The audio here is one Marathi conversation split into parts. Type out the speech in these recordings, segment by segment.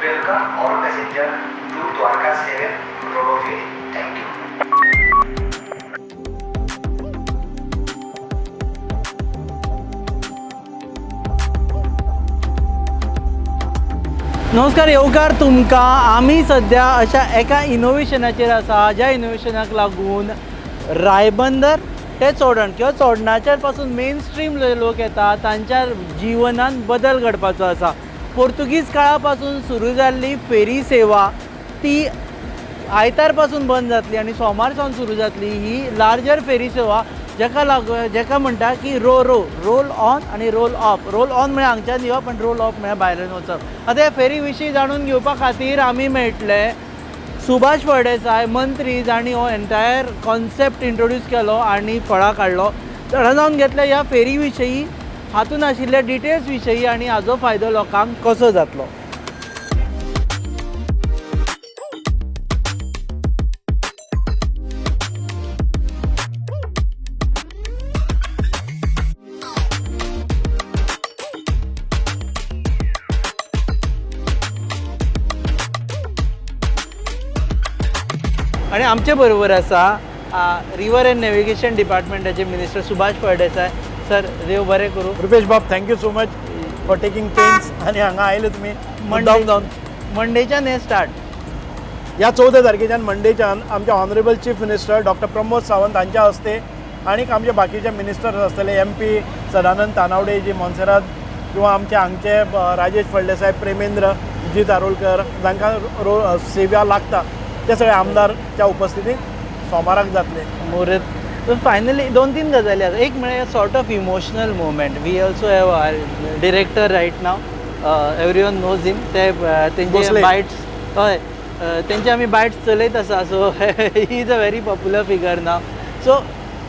Welcome all passengers to Dwarka 7 Ro-Ro ferry. Thank you. नमस्कार येवकार तुमकां आमी सध्या अशा एका इनोव्हेशनाचेर आसा ज्या इनोव्हेशनाक लागून रायबंदर ते चोडण किंवा चोडणाच्या पासून मेन स्ट्रीम लोक येता तांच्या जिवनान बदल घडपाचो आसा. पोर्तुगीज काळा पासून सुरू जाल्ली फेरी सेवा ती आयतार पासून बंद जातली आनी सोमार सावन सुरू जातली ही लार्जर फेरी सेवा जेका म्हणटा की रो रो रोल ऑन आनी रोल ऑफ. रोल ऑन म्हळ्यार हांगच्यान येवप आनी रोल ऑफ म्हळ्यार भायल्यान वचप. आतां ह्या फेरी विशीं जाणून घेवपा खातीर आमी मेळटले सुभाष फळदेसाय मंत्री जाणी हो एंटायर कॉन्सेप्ट इंट्रोड्यूस केलो आनी फळां काडलो. जाणून घेतले ह्या फेरी विशयी हातून आशिल्ल्या डिटेल्स विशयी आनी हाजो फायदो लोकांक कसो जातलो. आणि आमचे बरोबर आसा रिवर एंड नॅव्हिगेशन डिपार्टमेंटाचे मिनिस्टर सुभाष फळदेसाय. सर देव बरें करूं. रुपेश बाब, thank you so much for taking pains आनी हांगा आयले तुमी मंडेच्यान हें स्टार्ट. ह्या 14 तारखेच्यान मंडेच्यान आमचे honourable chief minister doctor Pramod Sawant हांच्या हस्ते आनीक आमचे बाकीचे मिनिस्टर्स आसतले MP सदानंद तानावडे जी मोन्सेरात किंवा आमचे हांगचे राजेश फळदेसाय, प्रेमेंद्र जी दारोलकर जांकां सेवा लागता ते सगळे आमदारच्या उपस्थितीत सोमाराक जातले. मुहूर्त फायनली 2-3 गजाली आसा. एक म्हळ्यार sort of emotional movement. We also have director रायट नाव, एवरीवन नोज हिम. तेंचे बायट्स हय तेंचे आमी बायट्स चलयत आसा. So he is a very popular figure नाव. सो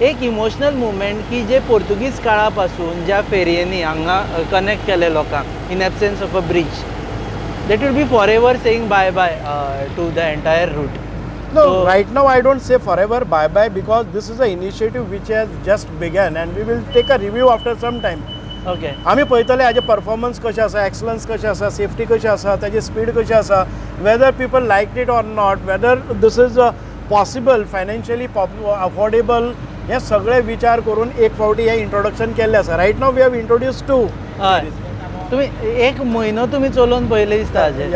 एक इमोशनल मुवमेंट की जे पोर्तुगीज काळा पासून ज्या फेरयेनी हांगा कनेक्ट केले लोकांक in absence of a bridge, that will be forever saying bye bye to the entire route. No, so, right now I don't say forever bye bye because this is an initiative which has just begun and we will take a review after some time. Okay. आमी पळयतले हाजे परफॉर्मन्स कशें आसा, एक्सलन्स कशें आसा, सेफ्टी कशी आसा, ताजी स्पीड कशी आसा, whether people like it or not, whether this is possible, financially affordable, हे सगळे विचार करून एक फावटी हे इंट्रोडक्शन केल्लें आसा. Right now we have introduce to. तुम्ही एक म्हयनो तुम्ही चलोवन पळयले दिसता हाजे.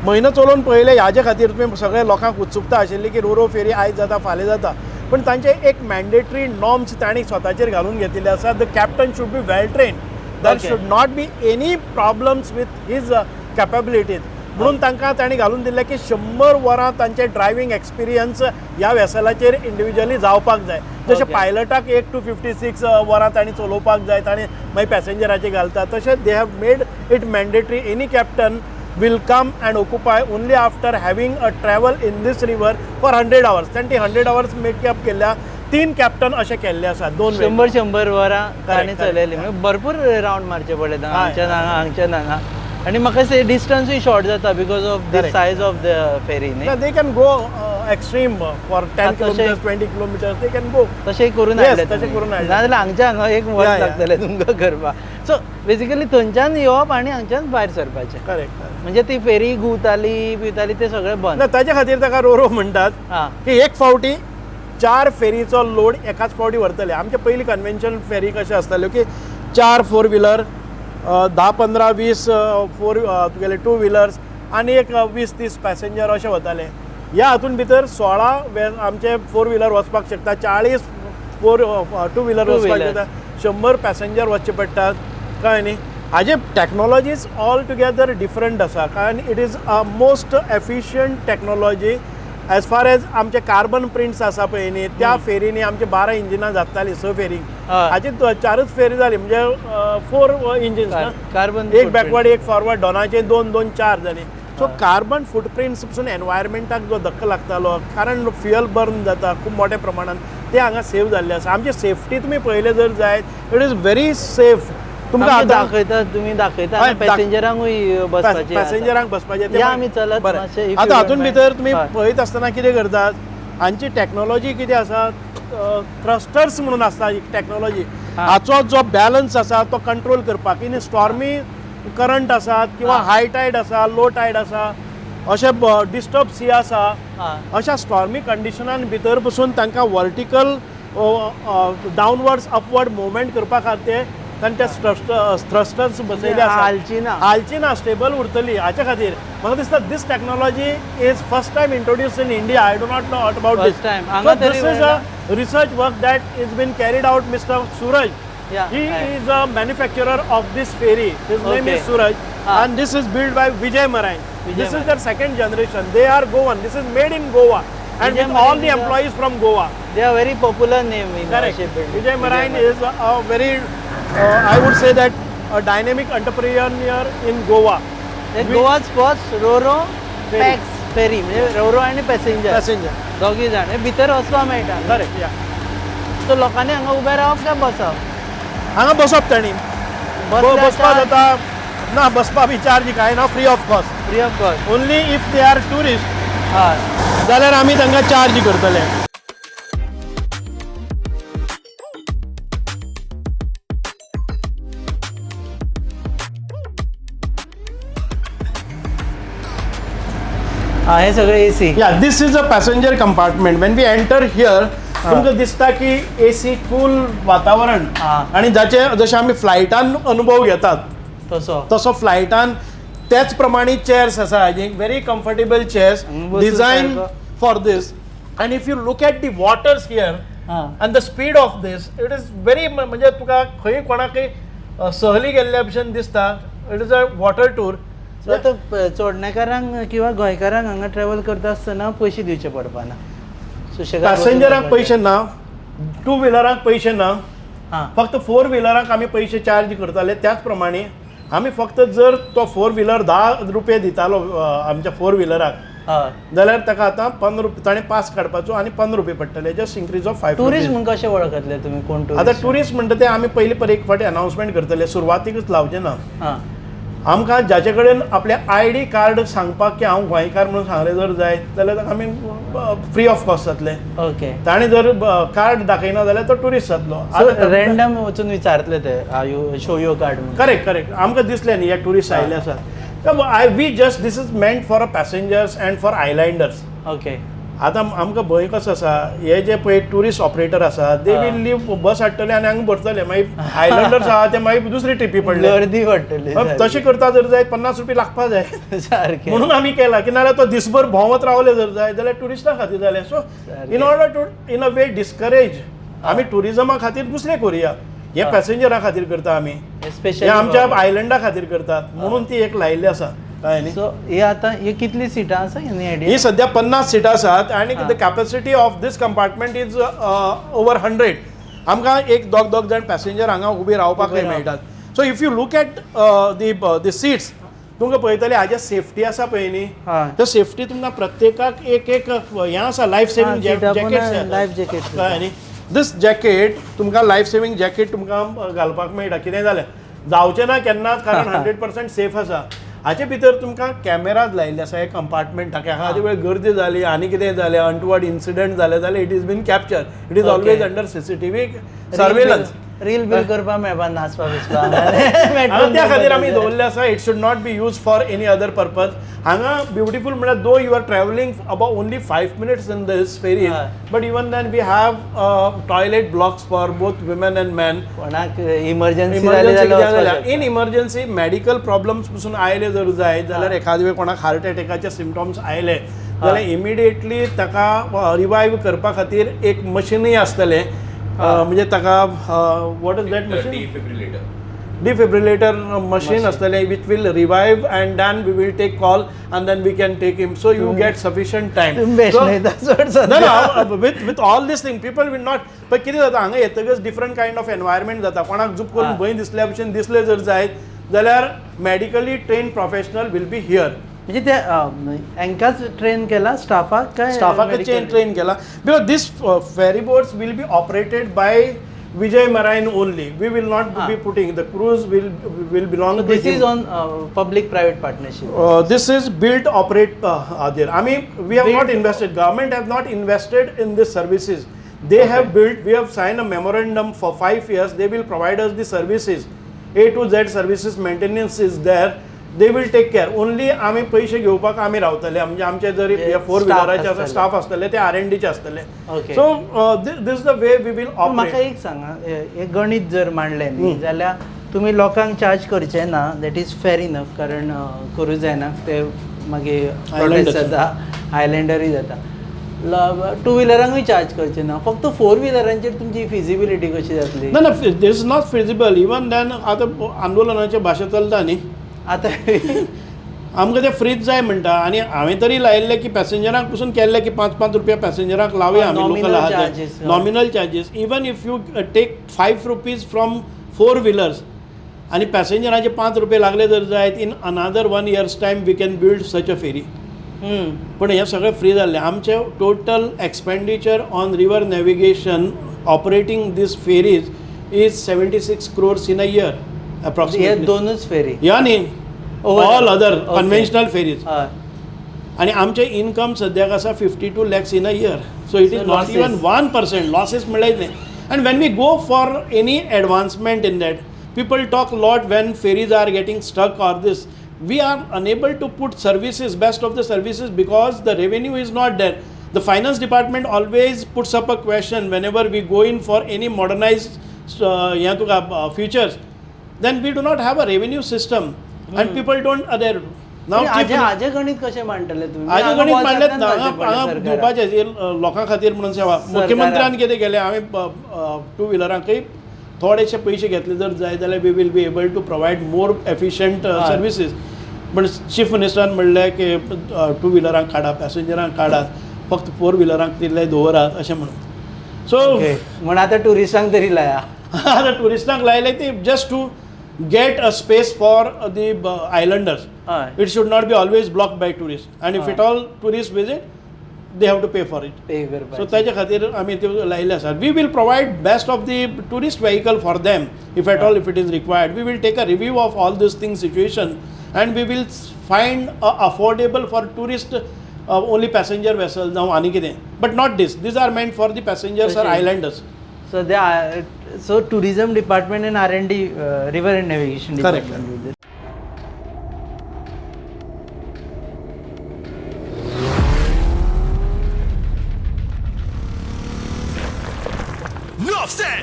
म्हयनो चलोवन पळयले हाजे खातीर तुमी सगळे लोकांक उत्सुकता आशिल्ली की रोरो फेरी आयज जाता फाल्यां जाता. पण तांचे एक मॅन्डेटरी नॉर्म्स तांणी स्वताचेर घालून घेतिल्ले आसा. The captain should be well train, there should not be any problems with his capabilities. म्हणून तांकां तांणी घालून दिल्लें की 100 वरां तांचे ड्रायव्हिंग एक्सपिरियन्स ह्या वेसलाचेर इंडिविज्युअली जावपाक जाय. जशें पायलटाक 1 to 56 वरां तांणी चलोवपाक जाय, तांणी मागीर पॅसेंजराचेर घालता, तशें they have made it mandatory. Any captain will come and occupy only after having a travel in this river for 100 hours. तांणी 100 hours मेकअप केल्या. 3 कॅप्टन अशे केल्ले आसा. 100 वरां तांणी चलयली. म्हणजे भरपूर रावंड मारचे पडले हांगच्यान हांगा. आणि म्हाका से डिस्टन्सूय शॉर्ट जाता because of the size of the ferry. They can go extreme for 10 kilometers 20 kilometers they can go. तशें करून हाडले नाजाल्यार हांगच्या हांगा एक वर्स लागतलें तुमकां करपाक. सो बेसिकली थंयच्यान येवप आनी हांगच्यान भायर सरपाचें. करेक्ट. म्हणजे ती फेरी घुंवताली पिवताली ते सगळें बंद. ताचे खातीर ताका रोरो म्हणटात की एक फावटी 4 फेरीचो लोड एकाच फावटी व्हरतले. आमचे पयलीं कन्वेन्शनल फेरी कशें आसताल्यो की 4 4 व्हिलर, 10-15-20 तुगेले 2 व्हिलर्स आनी एक 20-30 पॅसेंजर अशें वताले. ह्या हातून भितर 16 आमचे 4 व्हिलर वचपाक शकता, 40 2 व्हिलर वचपाक शकता, 100 पॅसेंजर वचचे पडटात. कळ्ळें न्ही. हाजे टॅक्नोलॉजीज ऑल टुगेदर डिफरंट आसा कारण it is a most efficient technology. As far as आमचे कार्बन प्रिंट्स आसा पळय न्ही, त्या फेरींनी आमचे 12 इंजिनां जातालीं 6 फेरीक. हाची 4च फेरी जाली म्हणजे 4 इंजिन्स ना, कार्बन, एक बॅकवर्ड एक फॉरवर्ड, दोनाचे 2 4 जाली. सो कार्बन फुटप्रिंट्स पसून एनवायरमेंटाक जो धक्को लागतालो कारण फ्युअल बर्न जाता खूब मोठ्या प्रमाणात, ते हांगा सेव जाल्ले आसा. आमची सेफ्टी तुमी पळयले जर जायत इट इज व्हेरी सेफ. तुमकां दाखयता तुम्ही दाखयता पॅसेंजरांकूय बसपाचें. पॅसेंजरांक बसपाचें आमी चलत. आतां हातून भितर तुमी पळयत आसतना कितें करतात, हांची टॅक्नोलॉजी कितें आसा, थ्रस्टर्स म्हणून आसता एक टॅक्नोलॉजी. हाचो जो बॅलन्स आसा तो कंट्रोल करपाक इन स्टॉर्मी करंट आसात किंवा हाय टायड आसा लो टायड आसा अशे डिस्टर्ब सी आसा अशा स्टॉर्मी कंडिशनान भितर पसून तांकां वर्टिकल डावनवर्ड्स अपवर्ड मुवमेंट करपा खातीर तांचे थ्रस्टर्स बसयले आसा हालची ना स्टेबल उरतली हाचे खातीर म्हाका दिसता this technology is first time introduce in India I do not know about this is a research work that is been carried out Mr. Suraj. He is a manufacturer of this ferry. His name is Suraj and this is built by Vijay Marine. This is their second generation. They are Goan. This is made in Goa and with all the employees from Goa. They are very popular name in shipbuilding. Vijay Marine is a very I would say that a dynamic entrepreneur in Goa. Goa's first ro-ro PAX ferry म्हणजे रो आणि पॅसेंजर दोघी जाण भितर वचपा मेळटा करेक्ट या सो लोकांनी हांगा उबे रावप काय बसप हांगा बसप तांणी बसपा जाता ना बसपा बी चार्ज कांय ना free of cost only if they are tourist हय जाल्यार आमी तांकां चार्ज करतले हे सगळे एसी या this is a passenger compartment when we enter here तुमकां दिसता की एसी कूल वातावरण आणि जाचे जशे आमी फ्लायटान अनुभव घेतात तसो फ्लायटान त्याच प्रमाणे चेअर्स आसा very comfortable chairs design for this and if you look at the waters here and the speed of this it is very म्हणजे तुका खंय कोणाकय सहली गेल्ल्या भशेन दिसता it is a water tour so आतां चोडणेकारांक किंवा गोंयकारांक हांगा ट्रॅव्हल करता आसतना पयशे दिवचे पडपाना पॅसेंजराक पयशे ना टू व्हिलराक पयशे ना फक्त फोर व्हिलराक आमी पयशे चार्ज करताले त्याच प्रमाणे आमी फक्त जर तो फोर व्हिलर 10 रुपये दितालो आमच्या फोर व्हिलराक जाल्यार ताका आतां 15 रुपये ताणें पास काडपाचो आनी 15 रुपये पडटले जस्ट इंक्रीज ऑफ 5 टुरिस्ट म्हणून कशें वळखतले तुमी कोण आतां टुरिस्ट म्हणटा ते आमी पयलीं पर एक फावटी अनाउन्समेंट करतले सुरवातीकच लावचे ना आमकां जाचे कडेन आपले ID कार्ड सांगपाक की हांव गोंयकार म्हणून सांगलें जर जाय जाल्यार आमी फ्री ऑफ कॉस्ट जातले ओके ताणें जर कार्ड दाखयना जाल्यार तो टुरिस्ट जातलो रँडम वचून विचारतले ते शो यू कार्ड करेक्ट आमकां दिसलें न्ही हे टुरिस्ट आयले आसात we just this is meant for a passengers and for islanders okay आतां आमकां भंय कसो आसा हे जे पळय टुरिस्ट ऑपरेटर आसा दे वील लीव बस हाडटले आनी हांगा भरतले मागीर आयलँडर्स आहा ते मागीर दुसरी ट्रिपी पडले गर्दी पडटली तशें करता जर जाय 50 रुपये लागपा जाय सारकें म्हणून आमी केला की नाल्यार तो दिसभर भोंवत रावले जर जाय जाल्यार टुरिस्टां खातीर जालें so in order to in a way discourage आमी टुरिजमा खातीर दुसरें करुया हे पॅसेंजरा खातीर करता आमी हे आमच्या आयलँडा खातीर करतात म्हणून ती एक लायिल्ली आसा सो हे आतां हे कितली सिटां आसा ही सध्या 50 सिटां आसात आनी the capacity of this compartment is over 100 आमकां एक दोग जाण पॅसेंजर हांगा उबी रावपाकय मेळटात so if you look at the seats तुमकां पळयतले हाजे सेफ्टी आसा पळय न्ही त्या सेफ्टी तुमकां प्रत्येकाक एक हें आसा लायफ सेवींग जॅकेट न्ही दिस जॅकेट तुमकां लायफ सेवींग जॅकेट तुमकां घालपाक मेळटा कितें जालें जावचें ना केन्नाच कारण 100% सेफ आसा हाचे भितर तुमकां कॅमेराज लायिल्ले आसा हे कंपार्टमेंटाक एखादे वेळ गर्दी जाली आनी कितें जालें अनटुवर्ड इन्सिडंट जालें जाल्यार it is been capture it is always under CCTV surveillance reel बिल करपा मेळपा नाचपा बिचपा त्या खातीर आमी दवरल्ले आसा it should not be use for any other purpose हांगा ब्युटिफूल म्हळ्यार though you are travelling about only 5 minutes in these ferry but even then we have toilet blocks for both women and man कोणाक emergency in emergency medical problems पासून आयले जर जाय जाल्यार एखादे वेळ कोणाक हार्ट अटॅकाचे सिम्पटम्स आयले जाल्यार इमिडिएटली ताका रिवायव करपा खातीर एक मशीनय आसतलें म्हणजे ताका what is that machine defibrillator machine आसतलें which will revive and then we will take call and then we can take him so you get sufficient time with all these thing people will not पण कितें जाता हांगा येतकच डिफरंट कायंड ऑफ एनवायरमेंट जाता कोणाक जूप करून भंय दिसल्या भशेन दिसले जर जायत जाल्यार medically train professional will be here म्हणजे ते हांकांच ट्रेन केला स्टाफाक ट्रेन केला because this ferry boats will be operated by Vijay Marine only. We will not be putting the cruise will belong to this him. Is on public-private partnership. This is built operate there. I mean we have not invested. Government have not invested in these services. They have built. We have signed a memorandum for 5 years. They will provide us the services. A to Z services maintenance is there, they will take care. Only आमी पैसे घेवपाक आमी रावतले, म्हणजे आमचे जरी 4 व्हिलराचे स्टाफ आसतले ते R&D चे आसतले. So this the way we will operate. म्हाका एक सांगा, हे गणित जर मांडलें न्ही जाल्यार तुमी लोकांक चार्ज करचे ना, दॅट इज फेर इनफ, कारण करूं जायना ते मागीर प्रोटेस्ट जाता, आयलँडरूय जाता. टू व्हिलरांकूय चार्ज करचे ना, फक्त 4 व्हिलरांचेर तुमची फिजिबिलिटी कशी जातली? ना this is not feasible. Even then आतां आंदोलनाची भाशा चलता न्ही, आतां आमकां ते फ्रीज जाय म्हणटा. आनी हांवें तरी लायिल्ले की पॅसेंजरांक पसून केल्ले की 5-5 रुपया पॅसेंजरांक लावया आमी लोकल आहा ते nominal charges. Even if you take 5 rupees from 4 wheelers आनी पॅसेंजरांचे 5 रुपये लागले जर जायत, in another 1 year's time we can build such a ferry. पण हे सगळें फ्री जाल्लें. आमचे total expenditure on river navigation operating these ferries is 76 crores in a year approximately. दोनूच फेरी या न्ही, ऑल अदर कन्वेन्शनल फेरीज. हय. आणि आमचे इनकम सद्याक आसा 52 lakhs in a year. So it is not even 1%. Losses म्हणल्यार न्ही. And when we go for any advancement in that, people talk a lot when ferries are getting stuck or this. We are unable to put services, best of the services, because the revenue is not there. The finance department always puts up a question whenever we go in for any modernized features. Then we do not have a revenue system and people don't adhere to. Now आजे गणित कशे मांडटले तुमी? आजे गणित मांडलेत ना, हांगा दिवपाचे लोकां खातीर म्हणून सेवा. मुख्यमंत्र्यान कितें केलें, हांवें 2 व्हिलरांकय थोडेशे पयशे घेतले जर जाय जाल्यार we will be able to provide more efficient services. पण चीफ मिनिस्टरान म्हणलें की 2 व्हिलरांक काडा, पॅसेंजरांक काडात, फक्त 4 व्हिलरांक तितले दवरात अशें म्हणून. सो म्हण आतां टुरिस्टांक तरी लाया. आतां टुरिस्टांक लायले ती just to get a space for the islanders. It should not be always blocked by tourists. And if at all tourists visit, they have to pay for it. So ताजे खातीर आमी त्यो लायले आसा. We will provide best of the tourist vehicle for them, if at all if it is required. We will take a review of all these things situation, and we will find a affordable for tourist only passenger vessels now ani kide. But not this. These are meant for the passengers or islanders. So they are, so tourism department and R&D, river and navigation department. Correct. Enough said.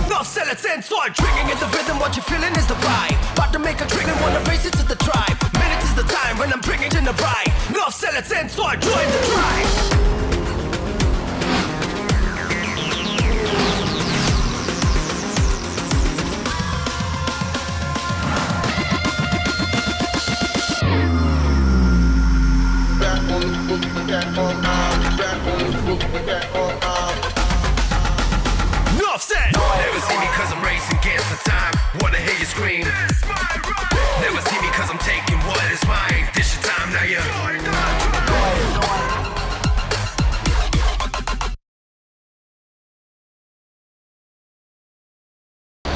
Enough said. Let's end. Start drinking in the rhythm. What you're feeling is the vibe. About to make a drink and wanna race it to the tribe. Minutes is the time when I'm drinking in the ride. Enough said. Let's end. Start join the tribe. Enough said. Never see me cause I'm racing against the time. Wanna hear you scream. Never see me cause I'm taking what is mine. This your time now, yeah.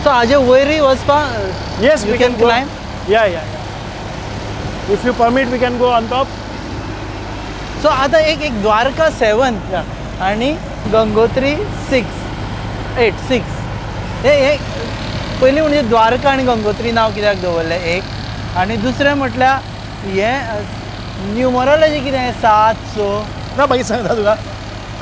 So आजे वयरी वचपाक, Yes, we can go. climb. Yeah. If you permit, we can go on top. So आता एक द्वारका 7 Yeah. आणि गंगोत्री 6. हे पयलीं म्हणजे द्वारका आनी गंगोत्री नांव कित्याक दवरलें एक, आनी दुसरें म्हटल्यार हें न्युमरोलॉजी कितें 7, 6. ना मागीर सांगता तुका.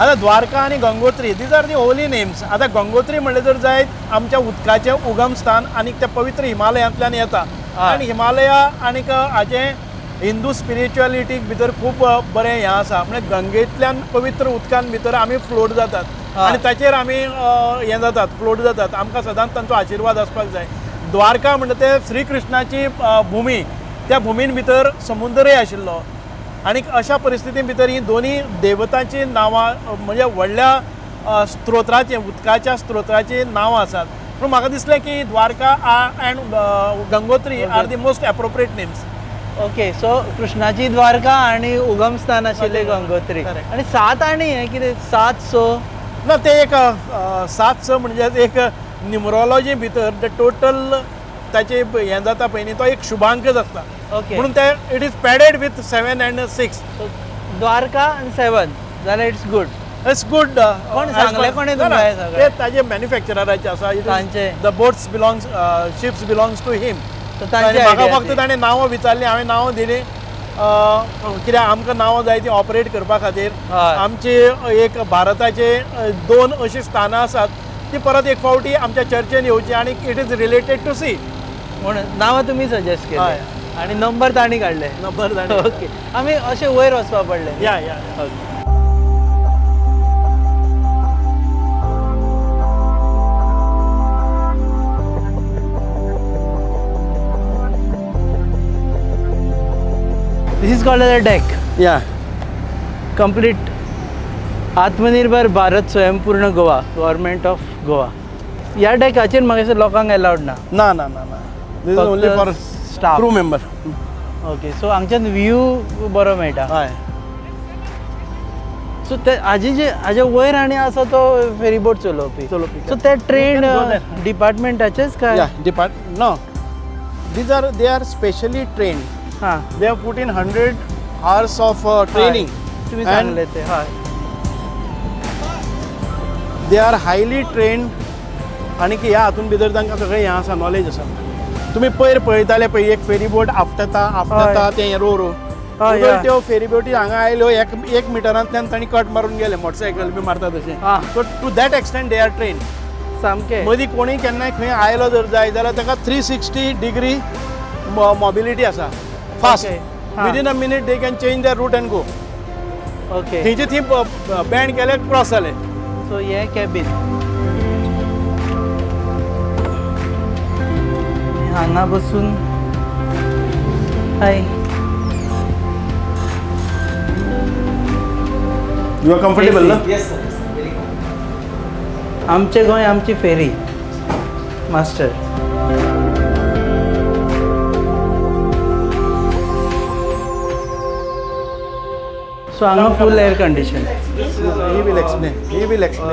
आतां द्वारका आनी Gangotri these are the Holy names. आतां गंगोत्री म्हणलें जर जायत आमच्या उदकाचें उगम स्थान आनी तें पवित्र हिमालयांतल्यान येता. आनी हिमालया आनीक हाचें हिंदू स्पिरिच्युअलिटी भितर खूब बरें हें आसा. म्हणजे गंगेंतल्यान पवित्र उदकान भितर आमी फ्लोट जातात आनी ताचेर आमी हें जातात, फ्लोट जातात. आमकां सदांच तांचो आशिर्वाद आसपाक जाय. द्वारका म्हणटा ते श्री कृष्णाची भुमी, त्या भुमीन भितर समुद्रय आशिल्लो. आनी अशा परिस्थितीन भितर ही दोनी देवतांची नांवां म्हणजे व्हडल्या स्त्रोत्राची, उदकाच्या स्त्रोत्राची नांवां आसात. पूण म्हाका दिसलें की Dwarka end Gangotri are the most appropriate names. Okay, so कृष्णाची द्वारका आनी उगम स्थान आशिल्लें गंगोत्री. आनी 7 आनी हें कितें 7, 6? ना ते एक 7, 6 म्हणजे एक न्युमरोलॉजी भितर द टोटल ताचे हें जाता पळय न्ही, तो एक शुभांकच आसता. ओके. म्हणून ते it is padded with 7 and 6. Dwarka आनी 7. जाल्यार इट्स गुड. It's good. कोण सांगलें कोणें तुमकां हें सगळें? ते ताजे मॅन्युफॅक्चराचे आसा. तांचे? The boats belongs ships belongs to him. So तांची म्हाका idea फक्त ती. ताणें नांवां विचारलीं, हांवें नांवां दिलीं. कित्याक आमकां नांवां जाय ती ऑपरेट करपा खातीर. हय. आमची एक भारताचे 2 अशीं स्थानां आसात ती परत एक फावटी आमच्या चर्चेन येवची आनी it is related to sea. म्हणून नांवां तुमी सजेस्ट केली हय. आनी नंबर तांणी काडले. नंबर जाणे. ओके, आमी अशे वयर वचपा पडले. या This is called as a deck. या Complete आत्मनिर्भर भारत स्वयंपूर्ण गोवा, गव्हर्मेंट ऑफ गोवा. ह्या डेकाचेर म्हाका दिसता लोकांक अलाउड ना. ना this is only for staff. Crew member. Okay, so हांगच्यान व्यू बरो मेळटा. हय. सो ते हाजे वयर आनी आसा तो फेरीबोट चलोवपी. सो ते train You can go there. डिपार्टमेंटाचेच काय? Yeah, no. They are specially trained. हां, They have put in 100 hours of training. तुमी And सांगले ते. हय. they are highly trained. आनी ह्या हातून भितर तांकां सगळें हें आसा, नॉलेज आसा. तुमी पयर पळयताले पळय एक फेरीबोट आपटता तें रो हय, उदक हय. त्यो फेरीबोटी हांगा आयल्यो 1 मिटरांतल्यान तांणी कट मारून गेले, मोटरसायकल बी मारता तशें. हां. So to that extent they are train. सामकें. मदीं कोणीय केन्नाय खंय आयलो जर जाय जाल्यार ताका 360 डिग्री मोबिलिटी आसा. फास्ट. Okay. हां. Within a minute they can change their route and go. Okay, थंयचे थंय बँड केले, क्रॉस जाले. सो हे कॅबीन. हांगा बसून हाय. यू आर कम्फर्टेबल ना? Yes, sir. Yes, sir. Very good. आमचे गोंय आमची फेरी मास्टर. सो हांगा full air condition. He will explain.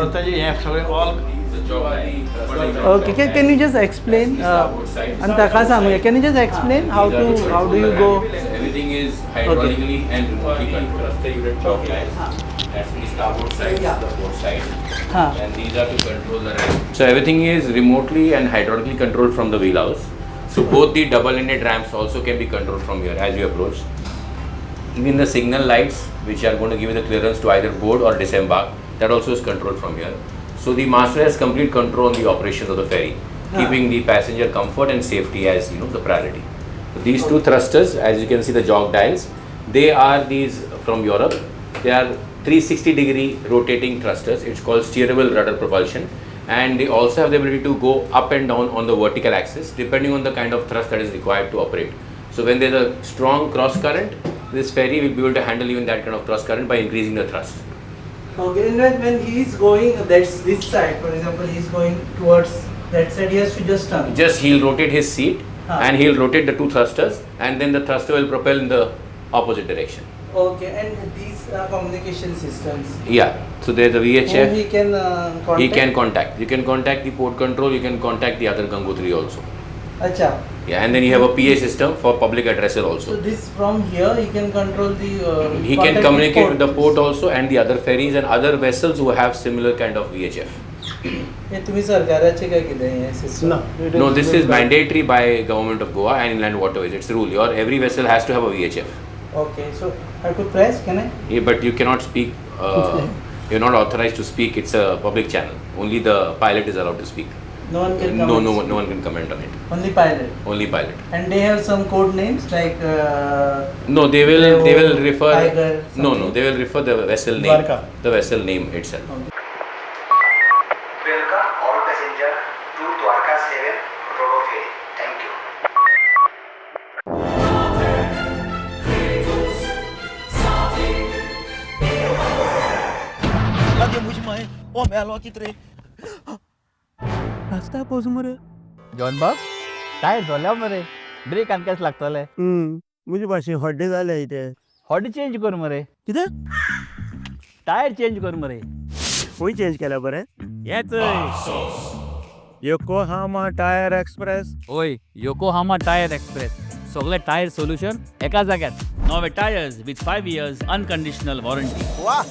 Okay, can you just explain? And ताका सांगूया. Can you just explain how do you go? Everything is hydraulically and remotely controlled. The unit chalk lines. That's the starboard side, the port side. हाँ. And these are to control the ramp. So everything is remotely and hydraulically controlled from the wheelhouse. So both the double-ended ramps also can be controlled from here as you approach. Even the signal lights, which are going to give you the clearance to either board or disembark, that also is controlled from here. So the master has complete control on the operations of the ferry, keeping the passenger comfort and safety as the priority. So these two thrusters, as you can see the jog dials, they are these from Europe. They are 360 degree rotating thrusters. It's called steerable rudder propulsion, and they also have the ability to go up and down on the vertical axis depending on the kind of thrust that is required to operate. So when there's a strong cross current, this ferry will be able to handle even that kind of cross current by increasing the thrust. Okay, and when he is going, that's this side, for example, he is going towards that side, he has to just turn. Just he'll rotate his seat and he'll rotate the two thrusters, and then the thruster will propel in the opposite direction. Okay, and these are communication systems. Yeah, so there's a Whom VHF. he can contact? He can contact. You can contact the port control, you can contact the other Gangotri also. Acha. Yeah, and then you have a PA system for public addresser So also. this from here he can control the. He can communicate with the port also and the other ferries and other vessels who have similar kind of VHF. हे तुम्ही सरकाराचे काय कितें हे system? No, this is mandatory by government of Goa and Inland Waterways. It's rule. Every vessel has to have a VHF. Okay, so I could press, can I? Yeah, but you cannot speak. You're not authorized to speak. It's a public channel. Only the pilot is allowed to speak. No one can No comment. one can comment on it. Only pilot. Only pilot. And they have some code names like. No, they will refer. Tiger, No, something. they will refer the vessel name. Dwarka. The vessel name itself. Welcome all passengers to Dwarka 7 Ro-Ro ferry. Thank you. John बाब टायर झाल्या मरे ब्रेक आनी केस लागतले म्हजे भाशेन हड्डे जाले इथे. हॉडी चेंज कर मरे कितें? टायर चेंज कर मरे खंय चेंज केल्या बरें? येच योकोहामा टायर एक्सप्रेस. ओय योकोहामा टायर एक्सप्रेस सगळे टायर सोल्युशन एका जाग्यात नवे tyres with 5 years unconditional warranty. वा,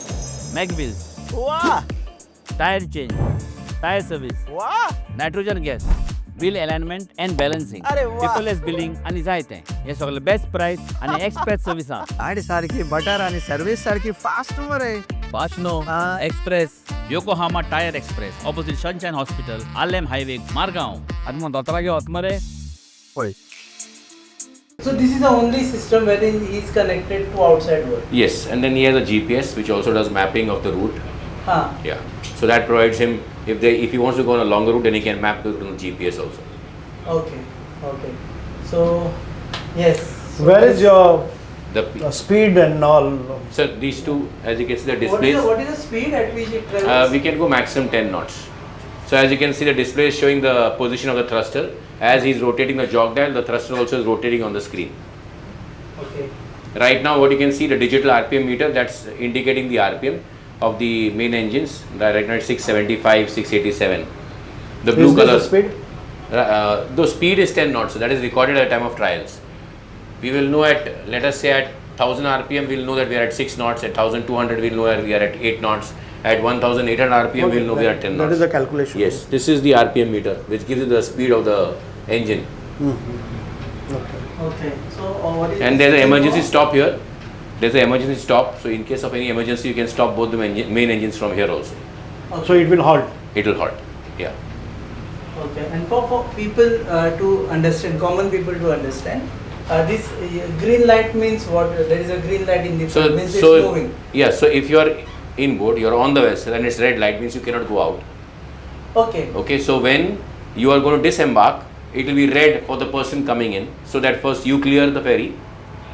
Macbills, वा tire change, tire service, वा nitrogen gas, wheel alignment and balancing, अरे वा. paperless billing आणि जायते. हे सगळं बेस्ट प्राइस आणि एक्सप्रेस सर्व्हिस हा. गाडी सारखी बटर आणि सर्व्हिस सारखी फास्ट मरे. Fast no express Yokohama tyre express opposite Sunshine Hospital Alem highway Margao आदमा दोतरा घेवत मरे. पळय So this is the only system wherein he is connected to outside world. Yes, and then he has a GPS which also does mapping of the route. हाँ. Yeah, so that provides him if he wants to go on a longer route, then he can map the route on the GPS also. Okay. Okay. So yes. So where is your The speed and all? so these two, as you can see the what displays, is the speed at which it travels? we can go maximum 10 knots. So as you can see the display is showing the position of the thruster. As he's rotating the jog dial, the thruster also is rotating on the screen. Okay. Right now what you can see the digital RPM meter that's indicating the RPM of the main engines. Right now it's 675, 687. The blue Is this color the speed? The speed is 10 knots, so that is recorded at the time of trials. We will know at, let us say at 1000 RPM, we'll know that we are at 6 knots. At 1200, we'll know that we are at 8 knots. At 1800 RPM, we'll know we are at 10 knots. That is the calculation. Yes, this is the RPM meter, which gives you the speed of the engine. Okay. So what is? And there's an emergency stop here. There's an emergency stop, so in case of any emergency, you can stop both the main engines from here also. So it will halt. It will halt. Yeah. Okay. And for people to understand, common people to understand, this green light means what? There is a green light in the front, means it's moving. yeah. So if you are in board, you are on the vessel, and it's red light means you cannot go out. Okay. Okay. So when you are going to disembark, it will be red for the person coming in. So that first you clear the ferry,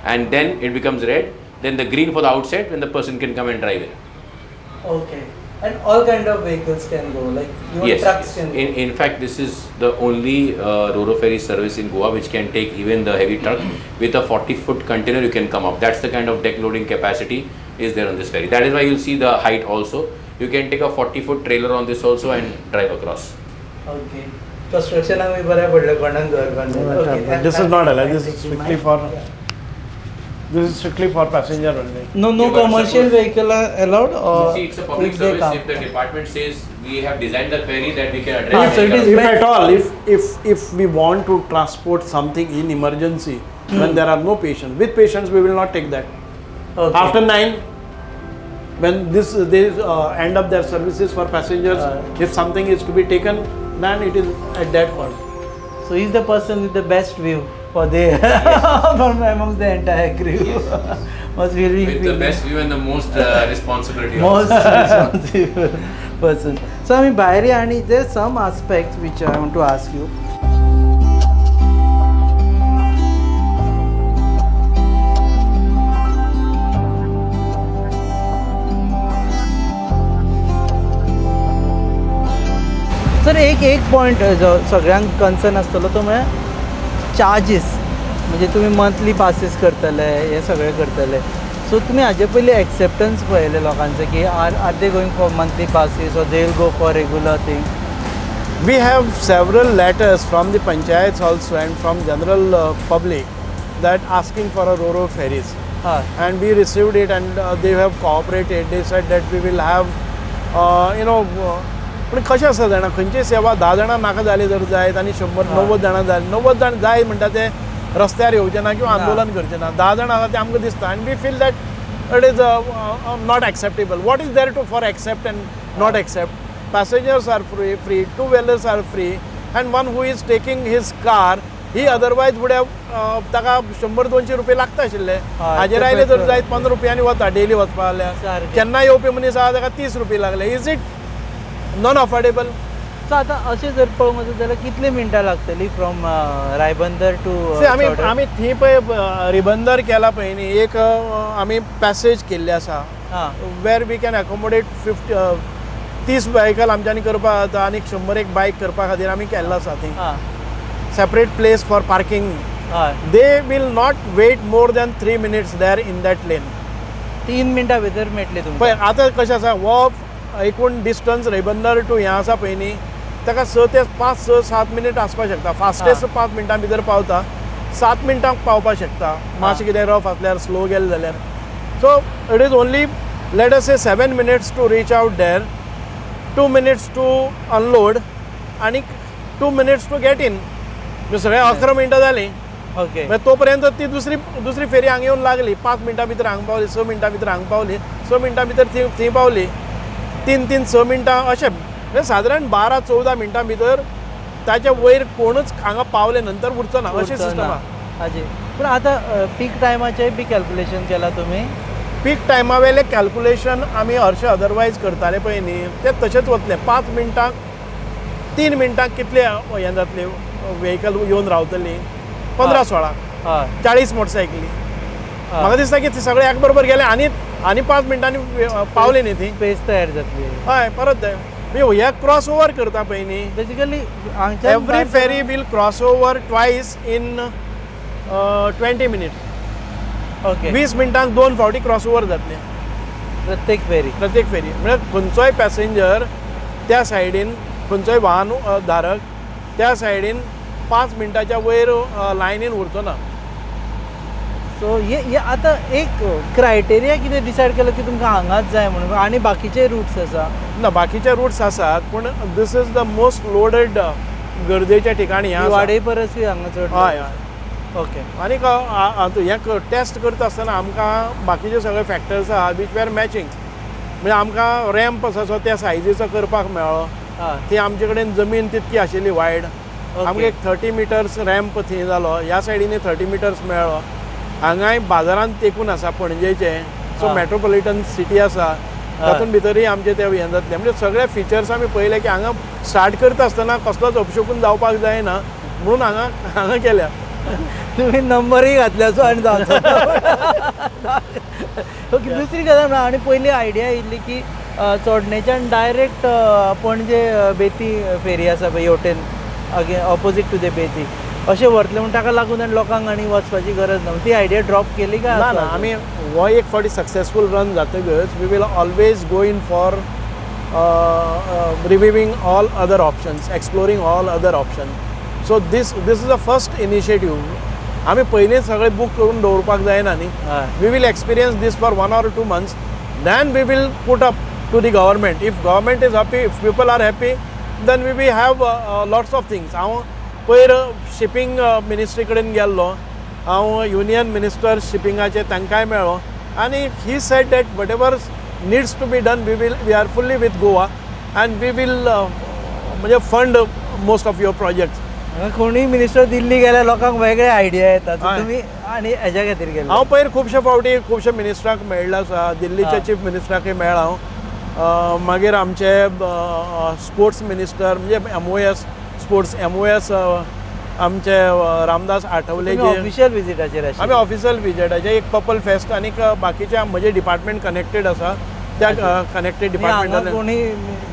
and then it becomes red. Then the green for the outside when the person can come and drive in. Okay. And all kind of vehicles can go, like even Yes. trucks can go. In fact, this is the only Ro-Ro ferry service in Goa which can take even the heavy truck with a 40-foot container. You can come up. That's the kind of deck loading capacity is there on this ferry. That is why you'll see the height also. You can take a 40-foot trailer on this also and drive across. Okay. Construction आम्ही बऱ्या पडलं कोणाक घर बांधलं. Okay. This is not allowed. This is strictly for. This is strictly for passenger only. No Yeah, but commercial suppose- vehicle are allowed, or See, it's a public if they service. come. If the department says we have designed the ferry that we can address. so any it is kind of- If at all, if we want to transport something in emergency when there are no patients, with patients we will not take that. Okay. After 9, when they end up their services for passengers, if something is to be taken, then it is at that point. So he's the person with the best view for the from amongst the entire crew. Must really with be the best view and the most responsibility. most also. responsible person. So आम्ही बाहेर आहे आणि there some aspects which I want to ask you. Sir एक पॉईंट जो सगळ्यांक कन्सर्न आसतलो तो म्हळ्यार चार्जीस, म्हणजे तुम्ही मंथली पासीस करतले हे सगळे करतले. सो तुम्ही हाजे पयलीं एक्सेप्टन्स पळयले लोकांचे की are they going for monthly passes or they will go for regular thing? We have several letters from the panchayats also and from general public that asking for a Ro-Ro ferries. हां. And we received it and they have cooperated. They said that we will have, पण कशें आसा जाणा खंयची सेवा 10 जाणां नाका जाली जर जायत आनी 100-90 जाणां जाय 90 जाण जाय म्हणटा ते रस्त्यार येवचे ना किंवा आंदोलन करचे ना. 10 जाणां आसा ते आमकां दिसता आनी we feel that it is not acceptable. What is there to for accept and not accept? Passengers are free, two-wheelers are free, and one who is taking his car, he otherwise would have ताका 100-200 रुपये लागता आशिल्ले. हाजेर आयले जर जायत 15 रुपयांनी वता डेली वचपा जाल्यार. सारकें. केन्ना येवपी मनीस आहा ताका 30 रुपये लागले. Is it non affordable? So आतां अशें जर पळोवंक वचत जाल्यार कितली मिनटां लागतली फ्रॉम रायबंदर टू? आमी थंय पळय रिबंदर केला पळय न्ही, एक आमी पॅसेज केल्ली आसा हां. वेर वी कॅन एकोमोडेट 30 व्हेकल आमच्यांनी करपा जाता आनी 100 बायक करपा खातीर आमी केल्लो आसा थंय. हां. Separate place for parking. हय. They will not wait more than 3 minutes there in that lane. 3 मिनटां भितर मेळटली पळय तुमकां? आतां कशें आसा हो एकूण डिस्टन्स रेबंदर टू हें आसा पळय न्ही, ताका 6 ते 5-7 मिनीट आसपाक शकता. फास्टेस्ट 5 मिनटां भितर पावता, 7 मिनटांक पावपाक शकता. मातशें कितें रफ आसल्यार स्लो गेलें जाल्यार. So it is only let us say 7 minutes to reach out there, 2 minutes to unload आणि 2 minutes टू गेट इन. सगळे 11 मिनटां जालीं. ओके. मागीर तोपर्यंत ती दुसरी फेरी हांगा येवन लागली. 5 मिनटां भितर हांगा पावली, 6 मिनटां भितर हांगा पावली, 6 मिनटां भितर थंय पावली, 3-6 मिनटां अशें. म्हणजे सादारण 12-14 मिनटां भितर ताच्या वयर कोणूच हांगा पावले नंतर उरचो ना अशें सिस्टम आहा. हाजी. पूण आतां पीक टायमाचें बी कॅल्कुलेशन केलां तुमी? पीक टायमा वेले कॅल्कुलेशन आमी हरशे अदरवायज करताले पळय न्ही ते तशेंच वतले. 5 मिनटांक 3 मिनटांक कितले हें जातले वेहिकल येवन रावतली? 15-16. हय. 40 मोटरसायकली. म्हाका दिसता की सगळे एक बरोबर गेले आनी 5 मिनटांनी पावली न्ही ती. स्पेस तयार जातली. हय परत हे क्रॉस ओवर करता पळय न्ही. Basically every ferry will cross over twice in 20 minutes. Okay. 20 मिनटांक 2 फावटी क्रॉस ओवर जातले प्रत्येक फेरी. प्रत्येक फेरी. म्हणजे खंयचोय पॅसेंजर त्या सायडीन, खंयचोय वाहन धारक त्या सायडीन 5 मिनटाच्या वयर लायनीन उरचो ना. सो हे आतां एक क्रायटेरिया कितें डिसायड केलो की तुमकां हांगाच जाय म्हणून, आनी बाकीचे रुट्स आसा? ना बाकीचे रुट्स आसात पूण these is the most loaded गर्देच्या ठिकाणी वाडे परस हांगा चड. हय हय. ओके. आनीक हें टेस्ट करता आसतना आमकां बाकीचे सगळे फॅक्टर्स आहा वीच वेर मॅचींग. म्हणजे आमकां रॅम्प आसा त्या सायजीचो करपाक मेळ्ळो. ती आमचे कडेन जमीन तितकी आशिल्ली वायड. आमकां एक 30 मिटर्स रॅम्प थंय जालो. ह्या सायडीन 30 मिटर्स मेळ्ळो. हांगाय बाजारांत तेंकून आसा पणजेचे. सो मेट्रोपॉलिटन सिटी आसा तातूंत भितरय आमचे ते हें जातले. म्हणजे सगळे फिचर्स आमी पळयले की हांगा स्टार्ट करता आसतना कसलोच अपशकून जावपाक जायना म्हणून हांगा केल्या. तुमी नंबरय घातल्याचो आनी जावचो. ओके. दुसरी गजाल म्हणा आनी पयली आयडिया येयल्ली की चोडणेच्यान डायरेक्ट पणजे बेती फेरी आसा पळय हेवटेन अगेन ऑपोजीट टू द बेती अशें व्हरतले म्हण ताका लागून आनी लोकांक आनी वचपाची गरज ना. ती आयडिया ड्रॉप केली काय? ना आमी हो एक फावटी सक्सेसफूल रन जातकच we will always go in for reviving all other options, exploring all other option. So these is the first initiative. आमी पयलींच सगळें बूक करून दवरपाक जायना न्ही. We will experience these for 1 or 2 months. Then we will put up to the government. If government is happy, if people are happy, then we we have lots of things. हांव पयर शिपींग मिनिस्ट्री कडेन गेल्लो. हांव युनियन मिनिस्टर शिपिंगाचे तांकांय मेळ्ळो आनी ही said that whatever needs to be done we are fully with Goa and we will म्हणजे fund most of your projects. कोणूय मिनिस्टर दिल्ली गेल्यार लोकांक वेगळे आयडिया येतात. तुमी आनी हेज्या खातीर गेले? हांव पयर खुबशे फावटी खुबशे मिनिस्टरांक मेळ्ळो आसा. दिल्लीच्या चीफ मिनिस्टराकय मेळ्ळा हांव. मागीर आमचे स्पोर्ट्स मिनिस्टर म्हणजे MOS स्पोर्ट्स MOS आमचे रामदास आठवलेचे ऑफिशियल विजिटाचेर आमी ऑफिशियल विजिटाचे एक पर्पल फेस्ट आनीक बाकीचे म्हजे डिपार्टमेंट कनेक्टेड आसा त्या कनेक्टेड डिपार्टमेंटान. कोणी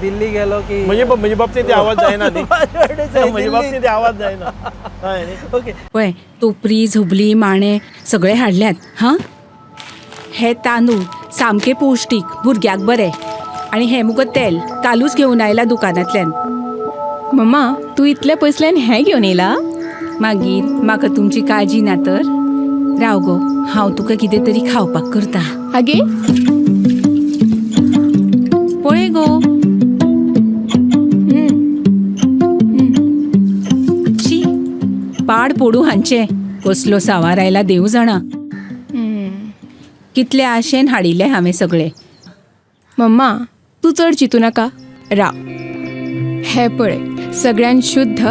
दिल्ली गेलो की म्हणजे बाबतींत आवाज जायना न्ही. म्हणजे बाबतींत आवाज जायना. हय न्ही. ओके. पळय टोपरी झबली माणे सगळे हाडल्यात हां. हे तांदूळ सामके पौश्टीक भुरग्याक बरे आनी हे मुगो तेल कालूच घेवन आयला दुकानांतल्यान. मम्मा तू इतल्या पयसल्यान हें घेवन येयला? मागीर म्हाका तुमची काळजी ना तर? राव गो हांव तुका कितें तरी खावपाक करता. आगे पळय गो. शी पाड पडू हांचे कसलो सावार आयला देव जाणा. कितले आशेन हाडिल्ले हांवें सगळे. मम्मा तू चड चिंतू नाका. राव हे पळय सगळ्यान शुद्ध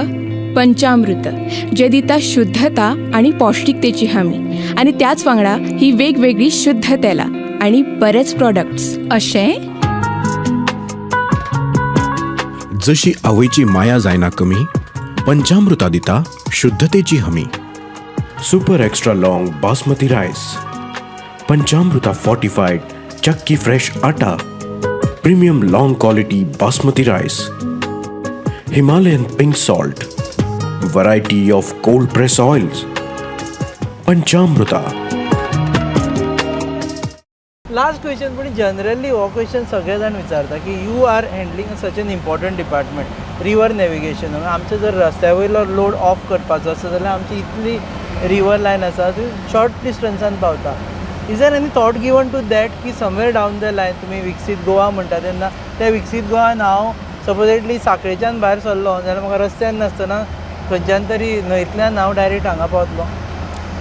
पंचामृत जे दिता शुद्धता आणि पौष्टिकतेची हमी आणि त्याच वांगडा ही वेगवेगळी शुद्ध तेलां आणि बरेच प्रोडक्ट्स अशें. जशी आवयची माया जायना कमी, पंचामृता दिता शुद्धतेची हमी. Super extra long basmati rice, Panchamruta fortified chakki fresh atta, premium long quality basmati rice, Himalayan pink salt, variety of cold press oils, Panchamruta. Last question पूण जनरली हो क्वेश्चन सगळे जाण विचारता की you are handling such an important department river navigation. आमचे जर रस्त्या वयलो लोड ऑफ करपाचो आसा जाल्यार आमची इतली रिवर लायन आसा ती शॉर्ट डिस्टन्सान पावता. Is there any thought given to that की समवेअर डावन द लायन तुमी विकसीत गोवा म्हणटा तेन्ना त्या विकसीत गोवान हांव सपोजिटली साखळेच्यान भायर सरलो जाल्यार म्हाका रस्त्यान नासतना खंयच्यान तरी न्हंयतल्यान हांव डायरेक्ट हांगा पावतलो.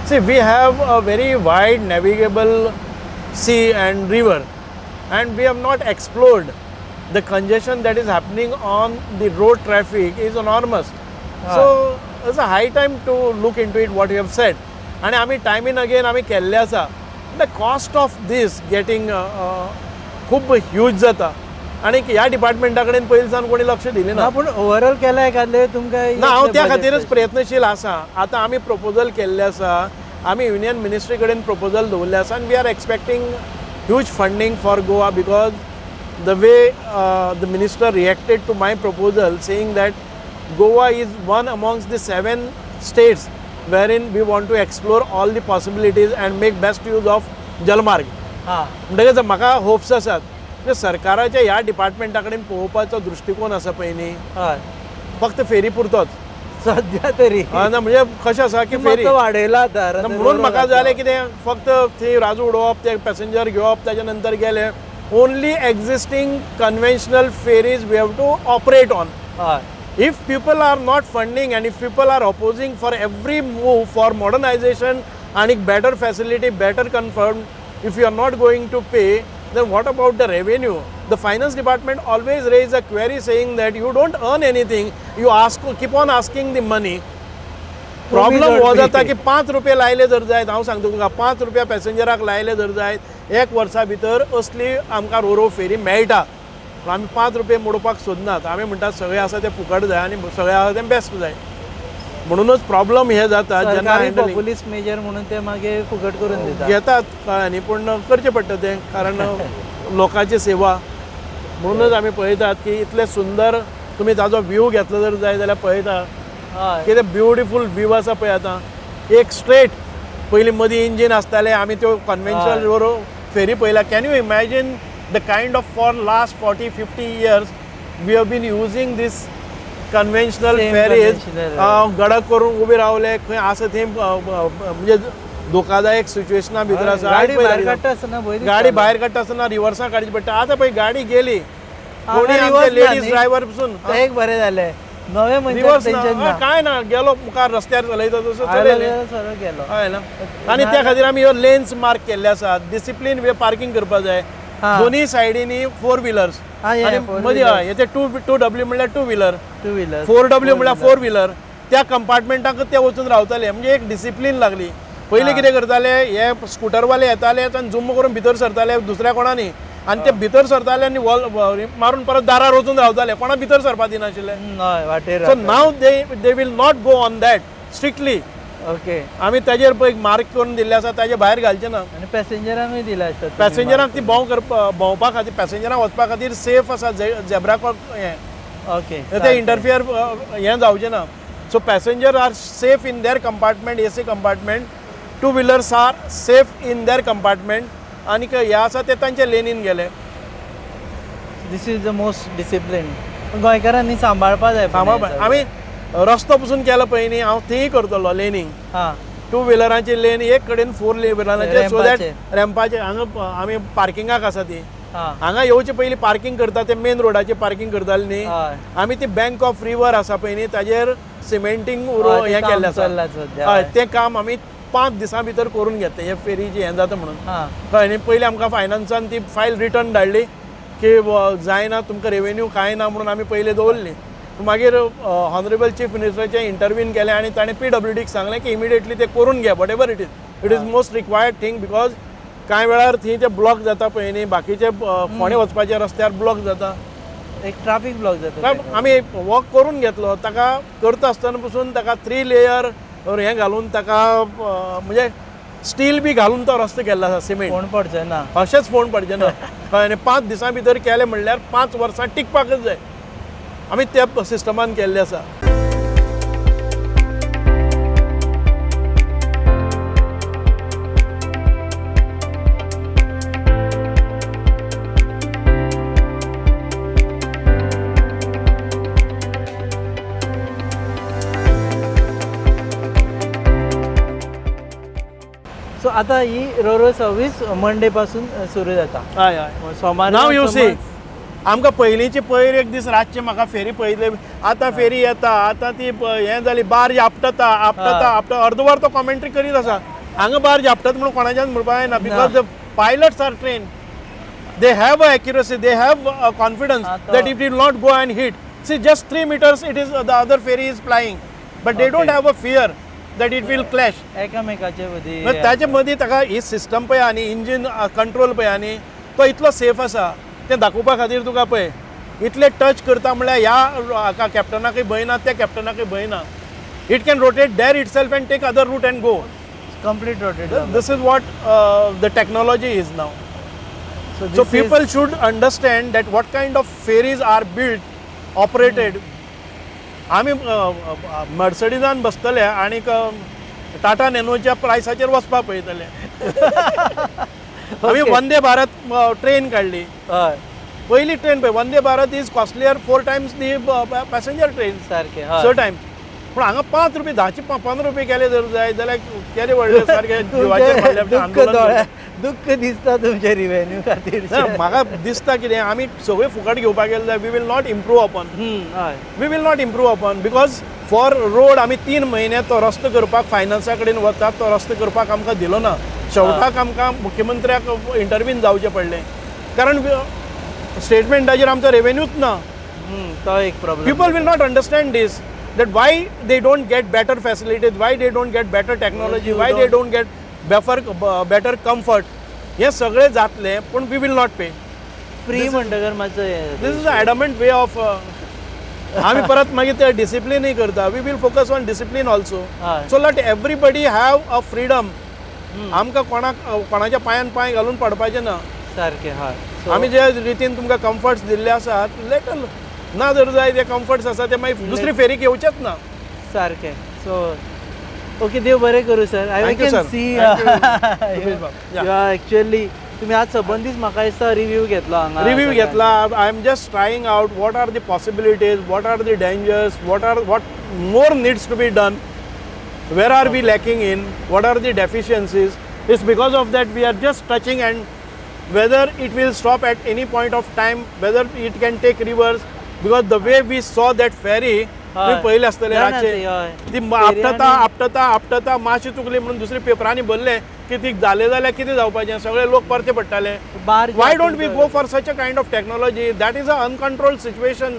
See, we have a very wide navigable sea and river, and we have not explored the congestion that is happening on the road traffic is enormous. So it's a high time to look into it what you have said. And आमी time and again आमी केल्ले आसा. The cost of this getting खूब huge जाता. आणि ह्या डिपार्टमेंटा कडेन पयलींसान कोणी लक्ष दिलें ना. पूण ओवरऑल केला एखादे तुमकां ना हांव त्या खातीरच प्रयत्नशील आसा. आतां आमी प्रपोजल केल्ले आसा, आमी युनियन मिनिस्ट्री कडेन प्रपोजल दवरले आसा आनी we are expecting huge funding for Goa because the way the minister reacted to my proposal saying that Goa is one amongst the 7 states wherein we want to explore all the possibilities and make best use of जलमार्ग. म्हणटकच म्हाका होप्स आसात म्हणजे सरकाराच्या ह्या डिपार्टमेंटा कडेन पळोवपाचो दृश्टिकोन आसा पळय न्ही फक्त फेरी पुरतोच सद्या तरी ना म्हणजे कशें आसा की फेरी वाडयला आतां म्हणून म्हाका जालें कितें फक्त थंय राजू उडोवप ते पॅसेंजर घेवप ताच्या नंतर गेले only existing conventional ferries we have to operate on. If people are not funding and if people are opposing for every move for modernization and better facility, better confirmed, if you are not going to pay, then what about the revenue? The finance department always raise a query saying that you don't earn anything, you keep on asking the money. Problem हो जाता की 5 रुपये लायले जर जायत हांव सांगता तुका 5 रुपया पॅसेंजराक लायले जर जायत 1 वर्सा भितर असली आमकां रोरो फेरी मेळटा. आमी 5 रुपये मोडपाक सोदनात. आमी म्हणटात सगळें आसा तें फुकट जाय आनी सगळें आसा तें बेस्ट जाय. म्हणूनच प्रॉब्लम हे जाता जेन्ना पॉप्युलिस्ट मेजर म्हणून ते मागीर फुकट करून दितात. घेतात कळ्ळें पूण करचें पडटा तें कारण लोकांची सेवा. म्हणूनच आमी पळयतात की इतले सुंदर तुमी ताजो व्यू घेतलो जर जाय जाल्यार पळयता कितें ब्युटिफूल व्यू आसा पळय आतां. एक स्ट्रेट पयलीं मदीं इंजीन आसताले आमी त्यो कन्वेन्शनल रोरो फेरी पळयल्या. Can you imagine the kind of for last 40-50 years we have been using this conventional ferries Gandak करून उबे रावले खंय आसा थंय म्हणजे धोकादायक सिच्युएशना भितर आसा. गाडी भायर काडटा आसतना रिवर्सा काडची पडटा. आतां पळय गाडी गेली कोणी आमचे लेडीज ड्रायव्हर पसून एक बरें जालें नवे रिवर्स काय ना गेलो मुखार रस्त्यार चलयता तसो चलयले गेलो हय ना. आनी त्या खातीर आमी ह्यो लेन्स मार्क केल्ले आसात. डिसिप्लीन वे पार्किंग करपाक जाय दोन्ही सायडीनी 4 व्हिलर्स आणि मदीं हय येते 2W म्हणल्यार 2 व्हिलर 4W म्हणल्यार 4 व्हिलर त्या कंपार्टमेंटाक ते वचून रावताले. म्हणजे एक डिसिप्लीन लागली. पयलीं कितें करताले हे स्कुटरवाले येताले आनी झुम्म करून भितर सरताले दुसऱ्या कोणानी आनी ते भितर सरताले आनी वॉल मारून परत दारार वचून रावताले कोणा भितर सरपाक दिनाशिल्ले. So now they will not go on that strictly. Okay आमी ताजेर पळय मार्क करून दिल्ले आसा ताजे भायर घालचे ना. आनी पॅसेंजरांकूय दिला आसतात पॅसेंजरांक ती भोंवपा खातीर पॅसेंजरांक वचपा खातीर सेफ आसा झेब्रा हें ओके ते इंटरफियर हें जावचें ना. So passenger are safe in their compartment AC compartment. 2 wheelers are safe in their compartment आनी हे आसा ते तांचे लेनीन गेले. This is the most discipline. गोंयकारांनी सांबाळपा जाय. आमी रस्तो पसून केलो पळय न्ही हांव थंय करतलो लेनींग. 2 व्हिलरांची लेन एक कडेन 4 व्हिलरांचे सो दॅट रॅम्पाचे हांगा आमी पार्किंगाक आसा ती हांगा येवचे पयलीं पार्किंग करता ते मेन रोडाचेर पार्किंग करताले न्ही. आमी ती बँक ऑफ रिवर आसा पळय न्ही ताजेर सिमेंटींग हें केल्लें आसा. हय तें काम आमी 5 दिसां भितर करून घेतलें हे फेरीची हें जाता म्हणून. कळ्ळें न्ही. पयलीं आमकां फायनान्सान ती फायल रिटर्न धाडली की जायना तुमकां रेवेन्यू कांय ना म्हणून आमी पयलीं दवरली. मागीर ऑनरेबल चीफ मिनिस्टराचें इंटरव्यून केलें आनी ताणें PWDक सांगलें की इमिडिएटली ते करून घे what ever it is most required thing because कांय वेळार थंय ते ब्लॉक जाता पळय न्ही बाकीचे फोंडे वचपाच्या रस्त्यार ब्लॉक जाता एक ट्रॅफिक ब्लॉक जाता. आमी वॉक करून घेतलो ताका करता आसतना पसून ताका 3 लेयर हें घालून ताका म्हणजे स्टील बी घालून तो रस्तो केल्लो आसा सिमेंट. फोंड पडचें ना अशेंच फोंड पडचें ना. आनी 5 दिसां भितर केलें म्हणल्यार 5 वर्सां टिकपाकच जाय. आमी त्या सिस्टमान केल्ले आसा. सो आता ही रोरो सर्वीस मंडे पासून सुरू जाता. हय हय. सोमार नाव यू सी आमकां पयलींची पयर एक दीस रातचे म्हाका फेरी पळयले, आतां फेरी येता, आतां ती हें जाली बार्ज आपटता अर्दवर तो कॉमेंट्री करीत आसा. हांगा बार्ज आपटत म्हणून कोणाच्यान म्हणपा जायना, because the pilots are train, they have a accuracy, they have confidence that it will not go and hit. See just 3 meters it is the other ferry is flying, but they don't have a fear that it will clash. एकामेकाचे मदीं ताचे मदीं ताका ही सिस्टम पळय आनी इंजीन कंट्रोल पळय आनी तो इतलो सेफ आसा तें दाखोवपा खातीर तुका पळय इतले टच करता म्हळ्यार ह्या हाका कॅप्टनाकय भंय ना, त्या कॅप्टनाकय भंय ना. It can rotate there itself and take other route and go. Complete rotate. This is what the technology is now. So people should understand that what kind of ferries are built, operated. आमी मर्सडिजान बसतले आनी टाटा नॅनोच्या प्रायसाचेर वचपाक पळयतले. आमी वंदे भारत ट्रेन काडली. हय पयली ट्रेन पळय Vande Bharat is costlier 4 times the passenger train सारके. 6 times. पूण हांगा 5 रुपये 10चे 15 रुपये केले जर जाय जाल्यार केले व्हडले सारके जिवाचेर पडले आंदोलन. दुःख दिसता तुमच्या रिवेन्यू खातीर. म्हाका दिसता कितें आमी सगळे फुकट घेवपाक गेले जाल्यार we will not improve upon. We will not improve upon because for road आमी 3 म्हयने तो रस्तो करपाक फायनान्सा कडेन वतात, तो रस्तो करपाक आमकां दिलो ना. शेवटाक आमकां मुख्यमंत्र्याक इंटरव्हीन जावचें पडलें कारण स्टेटमेंटाचेर आमचो रेवेन्यूच ना. तो एक problem. People will not understand this that why they don't get better facilities, why they don't get better technology, why they don't get better comfort. हे सगळे जातले पूण we will not pay. Free म्हणटकर मातसो This is the adamant way of आमी परत मागीर ते डिसिप्लिनूय करता. We will focus on discipline also. So let everybody have a freedom. आमकां कोणाच्या पांयान पांय घालून पडपाचें ना. सारकें. हय आमी जे रितीन तुमकां कम्फर्ट्स दिल्ले आसात लेट ना जर जाय ते कम्फर्ट्स आसा ते मागीर दुसरी फेरी घेवचेच ना. सारकें. सो ओके देव बरें करूं sir. I can see actually तुम्ही आज सबंदीच म्हाका दिसता रिव्ह्यू घेतलो हांगा. रिव्ह्यू घेतला. I am just trying out what are the possibilities, what are the dangers, what more needs to be done, where are we lacking in, what are the deficiencies. It's because of that we are just touching and whether it will stop at any point of time, whether it can take reverse, because the way we saw that ferry मी पहिले आसतले रातचे ती आपटता मातशी चुकली म्हणून दुसरी पेपरांनी बरले की ती जाले जाल्यार कितें जावपाचें सगळे लोक परते पडटाले. Why don't we go for such a kind of technology that is a uncontrolled situation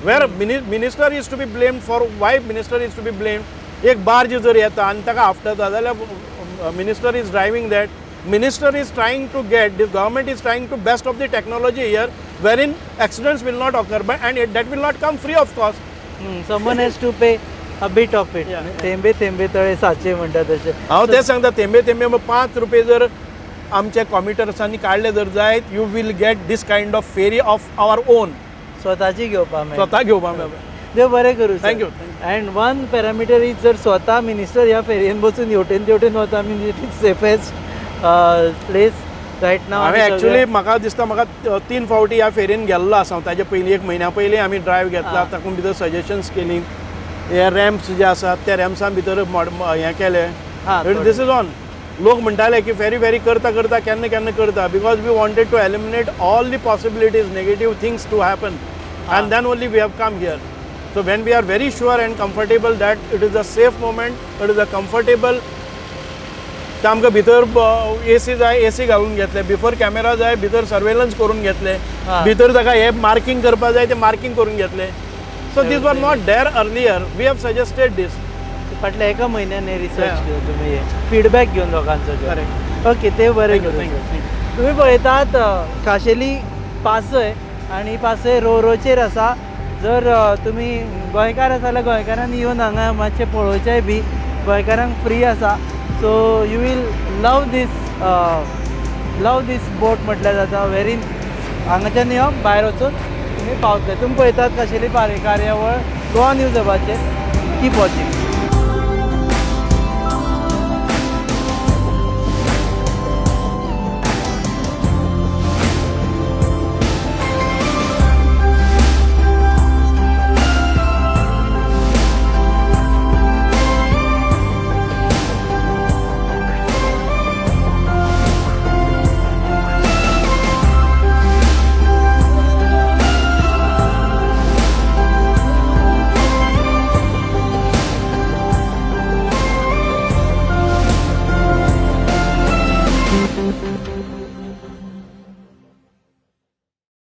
where minister is to be blamed for why minister is to be blamed. एक बार्ज जर येता आनी ताका आपटता जाल्यार minister is driving that. Minister is trying to get, this government is trying to best of the technology here wherein accidents will not occur and that will not come free of cost. Someone has to pay a bit of it. थेंबे थेंबे तळे साचे म्हणटा तशें. हांव तें सांगता थेंबे थेंबे 5 रुपये जर आमच्या कॉम्युटर्सांनी काडले जर जायत you will get this kind of ferry of our own. स्वताची घेवपा मेळटा. स्वता घेवपा मेळटा. देव बरें करूं. Thank you. And one parameter is जर स्वता मिनिस्टर ह्या फेरयेन बसून हेवटेन तेवटेन वता mean it is safest place right now. हांवें एक्चुली म्हाका दिसता म्हाका 3 फावटी ह्या फेरीन गेल्लो आसा. ताजे पयलीं 1 म्हयन्या पयलीं आमी ड्रायव्ह घेतला. तातूंत भितर सजेशन्स केली. हे रॅम्प्स जे आसात त्या रॅम्प्सां भितर हें केलें. This is on. लोक म्हणटाले की फेरी करता केन्ना केन्ना करता because we wanted to eliminate all the possibilities negative things to happen and then only we have come here. So when we are very sure and comfortable that it is a safe moment, it is a comfortable. ते आमकां भितर एसी जाय एसी घालून घेतले, बिफोर कॅमेरा जाय भितर सर्वेलन्स करून घेतले, भितर ताका हे मार्किंग करपा जाय ते मार्किंग करून घेतले. So this were not there earlier. We have suggested this. फाटल्या एका म्हयन्यान रिसर्च केलो तुमी फीडबॅक घेवन लोकांचो. ओके ते बरें करूं. तुमी पळयतात खाशेली पासय आनी पासय रोरोचेर आसा. जर तुमी गोंयकार आसा जाल्यार गोंयकारांनी येवन हांगा मातशें पळोवचेंय बी. गोंयकारांक फ्री आसा. सो यू वील लव दीस बोट म्हटल्यार जाता व्हेरीन हांगाच्यान यो भायर वचून तुमी पावतले. तुमी पळयतात खाशेली कार्यावळ गोवा न्यूज हबाचेर. Keep watching.